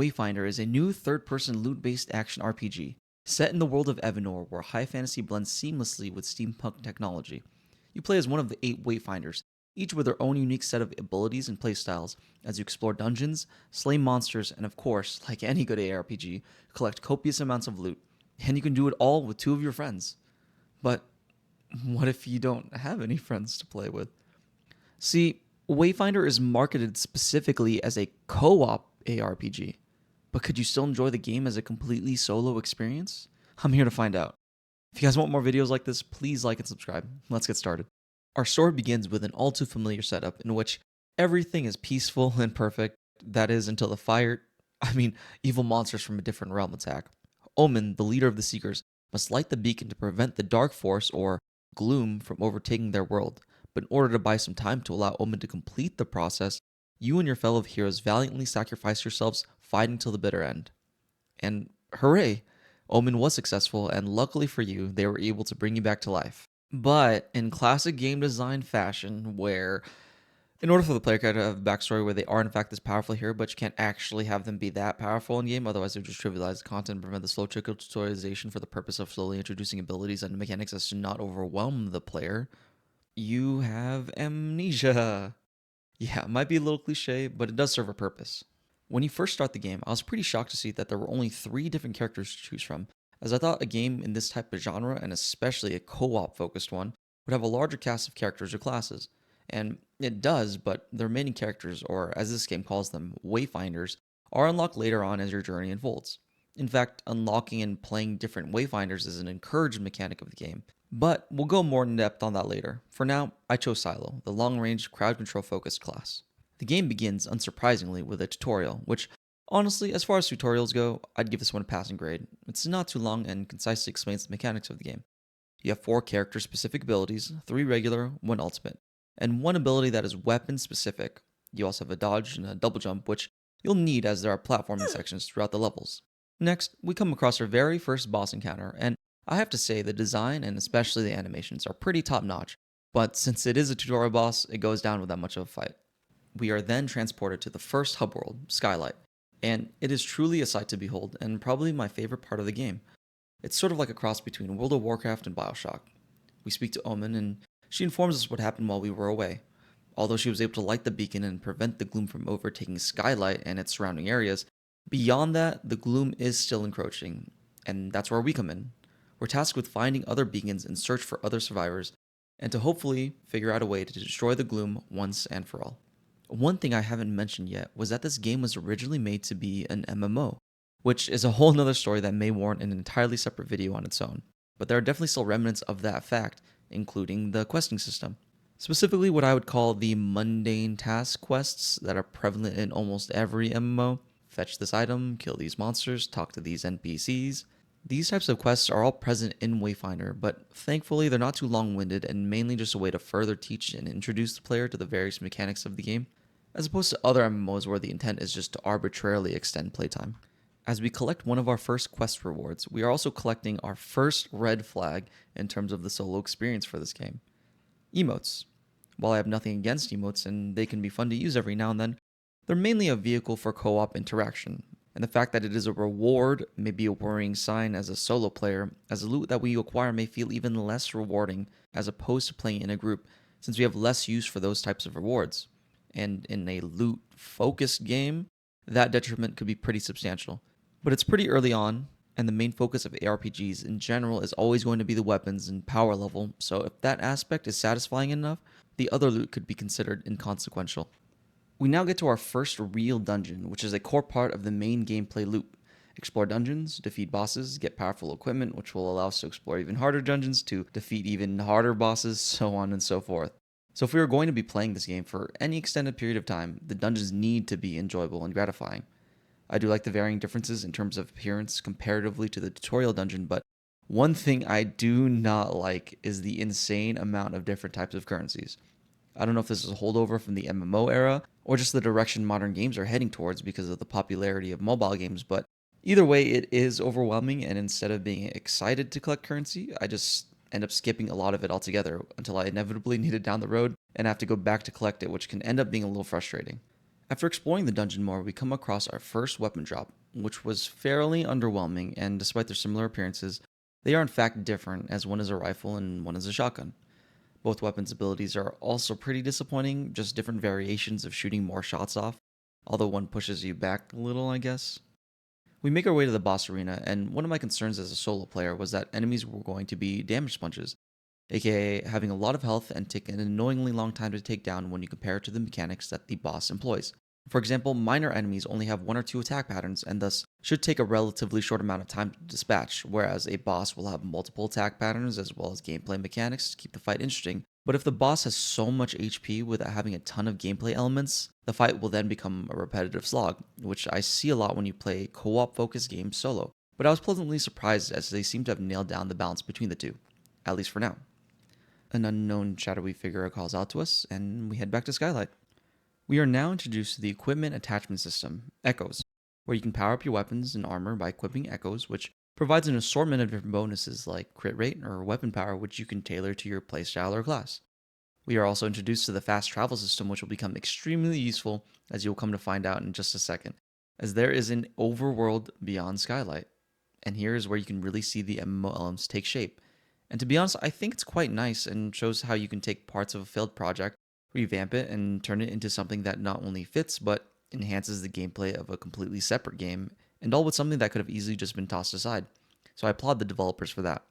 Wayfinder is a new third-person loot-based action RPG set in the world of Evanor, where high fantasy blends seamlessly with steampunk technology. You play as one of the 8 Wayfinders, each with their own unique set of abilities and playstyles as you explore dungeons, slay monsters, and of course, like any good ARPG, collect copious amounts of loot. And you can do it all with 2 of your friends. But what if you don't have any friends to play with? See, Wayfinder is marketed specifically as a co-op ARPG, but could you still enjoy the game as a completely solo experience? I'm here to find out. If you guys want more videos like this, please like and subscribe. Let's get started. Our story begins with an all too familiar setup in which everything is peaceful and perfect, that is, until evil monsters from a different realm attack. Omen, the leader of the Seekers, must light the beacon to prevent the Dark Force, or Gloom, from overtaking their world. But in order to buy some time to allow Omen to complete the process, you and your fellow heroes valiantly sacrifice yourselves, fighting till the bitter end. And hooray! Omen was successful, and luckily for you, they were able to bring you back to life. But in classic game design fashion, where in order for the player character to have a backstory where they are in fact this powerful hero, but you can't actually have them be that powerful in game, otherwise it would just trivialize the content and prevent the slow trickle tutorialization for the purpose of slowly introducing abilities and mechanics as to not overwhelm the player. You have amnesia. Yeah, it might be a little cliche, but it does serve a purpose. When you first start the game, I was pretty shocked to see that there were only 3 different characters to choose from, as I thought a game in this type of genre, and especially a co-op focused one, would have a larger cast of characters or classes. And it does, but the remaining characters, or as this game calls them, Wayfinders, are unlocked later on as your journey unfolds. In fact, unlocking and playing different Wayfinders is an encouraged mechanic of the game, but we'll go more in depth on that later. For now, I chose Silo, the long-range, crowd control focused class. The game begins, unsurprisingly, with a tutorial, which, honestly, as far as tutorials go, I'd give this one a passing grade. It's not too long and concisely explains the mechanics of the game. You have 4 character-specific abilities, 3 regular, 1 ultimate, and 1 ability that is weapon-specific. You also have a dodge and a double jump, which you'll need as there are platforming sections throughout the levels. Next, we come across our very first boss encounter, and I have to say the design and especially the animations are pretty top-notch, but since it is a tutorial boss, it goes down without much of a fight. We are then transported to the first hub world, Skylight, and it is truly a sight to behold and probably my favorite part of the game. It's sort of like a cross between World of Warcraft and BioShock. We speak to Omen, and she informs us what happened while we were away. Although she was able to light the beacon and prevent the gloom from overtaking Skylight and its surrounding areas, beyond that, the gloom is still encroaching, and that's where we come in. We're tasked with finding other beacons and search for other survivors, and to hopefully figure out a way to destroy the gloom once and for all. One thing I haven't mentioned yet was that this game was originally made to be an MMO, which is a whole nother story that may warrant an entirely separate video on its own. But there are definitely still remnants of that fact, including the questing system. Specifically what I would call the mundane task quests that are prevalent in almost every MMO. Fetch this item, kill these monsters, talk to these NPCs. These types of quests are all present in Wayfinder, but thankfully they're not too long-winded and mainly just a way to further teach and introduce the player to the various mechanics of the game, as opposed to other MMOs where the intent is just to arbitrarily extend playtime. As we collect one of our first quest rewards, we are also collecting our first red flag in terms of the solo experience for this game. Emotes. While I have nothing against emotes and they can be fun to use every now and then, they're mainly a vehicle for co-op interaction, and the fact that it is a reward may be a worrying sign as a solo player, as the loot that we acquire may feel even less rewarding as opposed to playing in a group, since we have less use for those types of rewards. And in a loot-focused game, that detriment could be pretty substantial. But it's pretty early on, and the main focus of ARPGs in general is always going to be the weapons and power level, so if that aspect is satisfying enough, the other loot could be considered inconsequential. We now get to our first real dungeon, which is a core part of the main gameplay loop. Explore dungeons, defeat bosses, get powerful equipment, which will allow us to explore even harder dungeons, to defeat even harder bosses, so on and so forth. So if we are going to be playing this game for any extended period of time, the dungeons need to be enjoyable and gratifying. I do like the varying differences in terms of appearance comparatively to the tutorial dungeon, but one thing I do not like is the insane amount of different types of currencies. I don't know if this is a holdover from the MMO era, or just the direction modern games are heading towards because of the popularity of mobile games, but either way, it is overwhelming, and instead of being excited to collect currency, I just end up skipping a lot of it altogether until I inevitably need it down the road and have to go back to collect it, which can end up being a little frustrating. After exploring the dungeon more, we come across our first weapon drop, which was fairly underwhelming, and despite their similar appearances, they are in fact different, as one is a rifle and one is a shotgun. Both weapons' abilities are also pretty disappointing, just different variations of shooting more shots off, although one pushes you back a little, I guess. We make our way to the boss arena, and one of my concerns as a solo player was that enemies were going to be damage sponges, aka having a lot of health and take an annoyingly long time to take down when you compare it to the mechanics that the boss employs. For example, minor enemies only have one or two attack patterns and thus should take a relatively short amount of time to dispatch, whereas a boss will have multiple attack patterns as well as gameplay mechanics to keep the fight interesting. But if the boss has so much HP without having a ton of gameplay elements, the fight will then become a repetitive slog, which I see a lot when you play co-op focused games solo. But I was pleasantly surprised as they seem to have nailed down the balance between the two, at least for now. An unknown shadowy figure calls out to us, and we head back to Skylight. We are now introduced to the equipment attachment system, Echoes, where you can power up your weapons and armor by equipping Echoes, which provides an assortment of different bonuses like crit rate or weapon power, which you can tailor to your playstyle or class. We are also introduced to the fast travel system, which will become extremely useful, as you'll come to find out in just a second, as there is an overworld beyond Skylight. And here is where you can really see the MMO elements take shape. And to be honest, I think it's quite nice and shows how you can take parts of a failed project, revamp it, and turn it into something that not only fits, but enhances the gameplay of a completely separate game, and all with something that could have easily just been tossed aside. So I applaud the developers for that.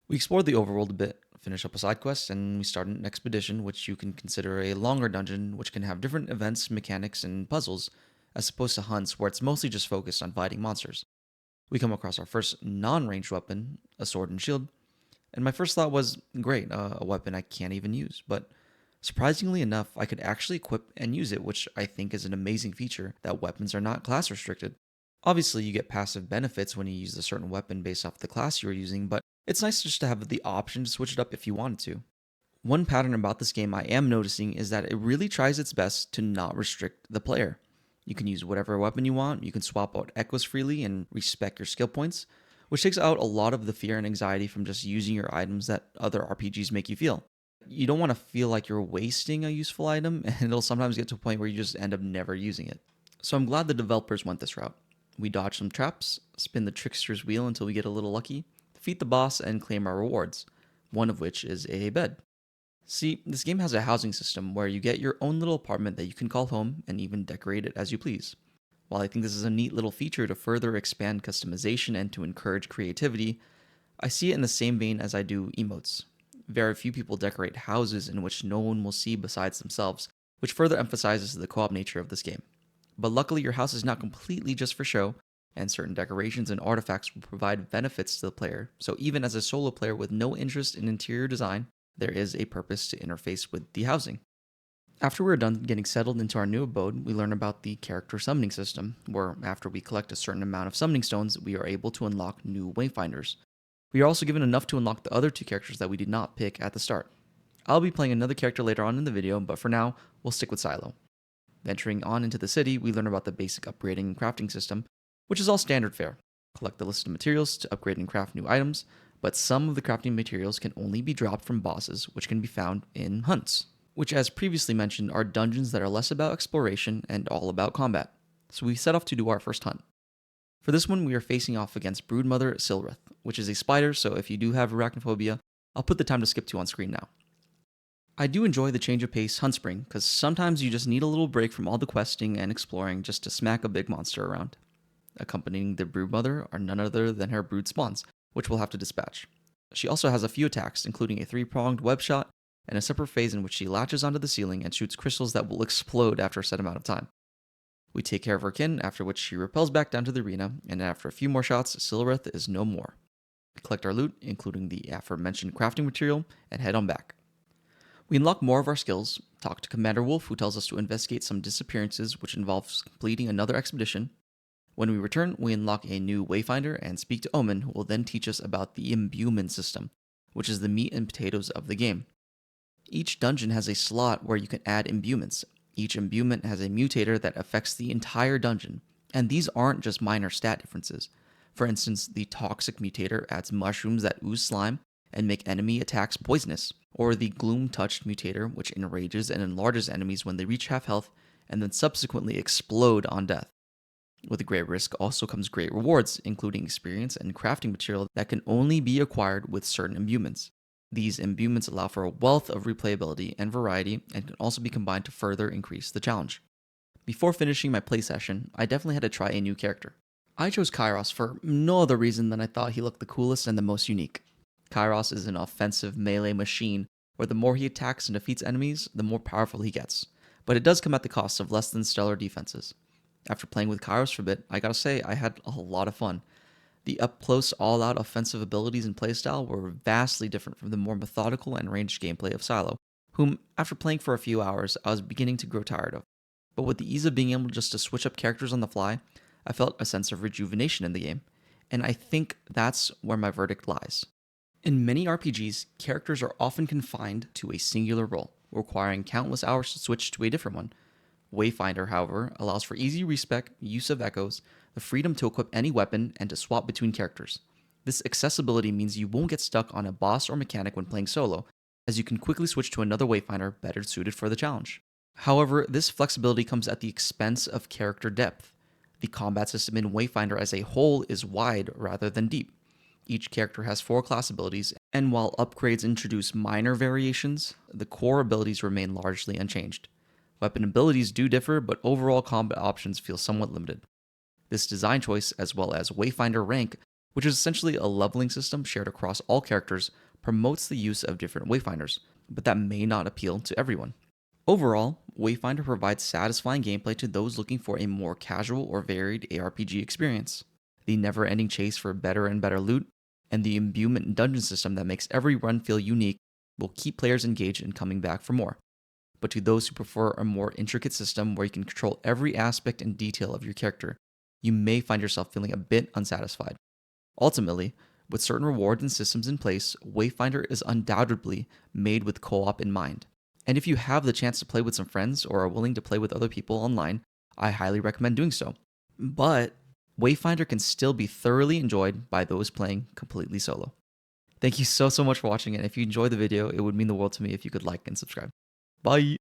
We explored the overworld a bit, finish up a side quest, and we start an expedition, which you can consider a longer dungeon, which can have different events, mechanics, and puzzles, as opposed to hunts where it's mostly just focused on fighting monsters. We come across our first non-ranged weapon, a sword and shield, and my first thought was, great, a weapon I can't even use, but surprisingly enough, I could actually equip and use it, which I think is an amazing feature that weapons are not class restricted. Obviously, you get passive benefits when you use a certain weapon based off the class you are using, but it's nice just to have the option to switch it up if you wanted to. One pattern about this game I am noticing is that it really tries its best to not restrict the player. You can use whatever weapon you want, you can swap out echoes freely and respec your skill points, which takes out a lot of the fear and anxiety from just using your items that other RPGs make you feel. You don't want to feel like you're wasting a useful item, and it'll sometimes get to a point where you just end up never using it. So I'm glad the developers went this route. We dodge some traps, spin the trickster's wheel until we get a little lucky, defeat the boss, and claim our rewards, one of which is a bed. See, this game has a housing system where you get your own little apartment that you can call home and even decorate it as you please. While I think this is a neat little feature to further expand customization and to encourage creativity, I see it in the same vein as I do emotes. Very few people decorate houses in which no one will see besides themselves, which further emphasizes the co-op nature of this game. But luckily, your house is not completely just for show, and certain decorations and artifacts will provide benefits to the player, so even as a solo player with no interest in interior design, there is a purpose to interface with the housing. After we're done getting settled into our new abode, we learn about the character summoning system, where after we collect a certain amount of summoning stones, we are able to unlock new Wayfinders. We are also given enough to unlock the other two characters that we did not pick at the start. I'll be playing another character later on in the video, but for now, we'll stick with Silo. Venturing on into the city, we learn about the basic upgrading and crafting system, which is all standard fare. Collect the list of materials to upgrade and craft new items, but some of the crafting materials can only be dropped from bosses, which can be found in hunts, which as previously mentioned are dungeons that are less about exploration and all about combat. So we set off to do our first hunt. For this one, we are facing off against Broodmother Silrith, which is a spider, so if you do have arachnaphobia, I'll put the time to skip to on screen now. I do enjoy the change of pace hunt spring, because sometimes you just need a little break from all the questing and exploring just to smack a big monster around. Accompanying the Broodmother are none other than her brood spawns, which we'll have to dispatch. She also has a few attacks, including a 3-pronged web shot, and a separate phase in which she latches onto the ceiling and shoots crystals that will explode after a set amount of time. We take care of her kin, after which she repels back down to the arena, and after a few more shots, Silrith is no more. We collect our loot, including the aforementioned crafting material, and head on back. We unlock more of our skills, talk to Commander Wolf, who tells us to investigate some disappearances, which involves completing another expedition. When we return, we unlock a new Wayfinder and speak to Omen, who will then teach us about the imbuement system, which is the meat and potatoes of the game. Each dungeon has a slot where you can add imbuements. Each imbuement has a mutator that affects the entire dungeon, and these aren't just minor stat differences. For instance, the toxic mutator adds mushrooms that ooze slime and make enemy attacks poisonous, or the gloom touched mutator, which enrages and enlarges enemies when they reach half health and then subsequently explode on death. With great risk also comes great rewards, including experience and crafting material that can only be acquired with certain imbuements. These imbuements allow for a wealth of replayability and variety and can also be combined to further increase the challenge. Before finishing my play session, I definitely had to try a new character. I chose Kairos for no other reason than I thought he looked the coolest and the most unique. Kairos is an offensive melee machine where the more he attacks and defeats enemies, the more powerful he gets, but it does come at the cost of less than stellar defenses. After playing with Kairos for a bit, I gotta say I had a lot of fun. The up-close, all-out offensive abilities and playstyle were vastly different from the more methodical and ranged gameplay of Silo, whom, after playing for a few hours, I was beginning to grow tired of. But with the ease of being able just to switch up characters on the fly, I felt a sense of rejuvenation in the game, and I think that's where my verdict lies. In many RPGs, characters are often confined to a singular role, requiring countless hours to switch to a different one. Wayfinder, however, allows for easy respec, use of echoes, the freedom to equip any weapon, and to swap between characters. This accessibility means you won't get stuck on a boss or mechanic when playing solo, as you can quickly switch to another Wayfinder better suited for the challenge. However, this flexibility comes at the expense of character depth. The combat system in Wayfinder as a whole is wide rather than deep. Each character has 4 class abilities, and while upgrades introduce minor variations, the core abilities remain largely unchanged. Weapon abilities do differ, but overall combat options feel somewhat limited. This design choice, as well as Wayfinder rank, which is essentially a leveling system shared across all characters, promotes the use of different Wayfinders, but that may not appeal to everyone. Overall, Wayfinder provides satisfying gameplay to those looking for a more casual or varied ARPG experience. The never-ending chase for better and better loot, and the imbuement dungeon system that makes every run feel unique will keep players engaged and coming back for more. But to those who prefer a more intricate system where you can control every aspect and detail of your character, you may find yourself feeling a bit unsatisfied. Ultimately, with certain rewards and systems in place, Wayfinder is undoubtedly made with co-op in mind. And if you have the chance to play with some friends or are willing to play with other people online, I highly recommend doing so. But Wayfinder can still be thoroughly enjoyed by those playing completely solo. Thank you so much for watching, and if you enjoyed the video, it would mean the world to me if you could like and subscribe. Bye!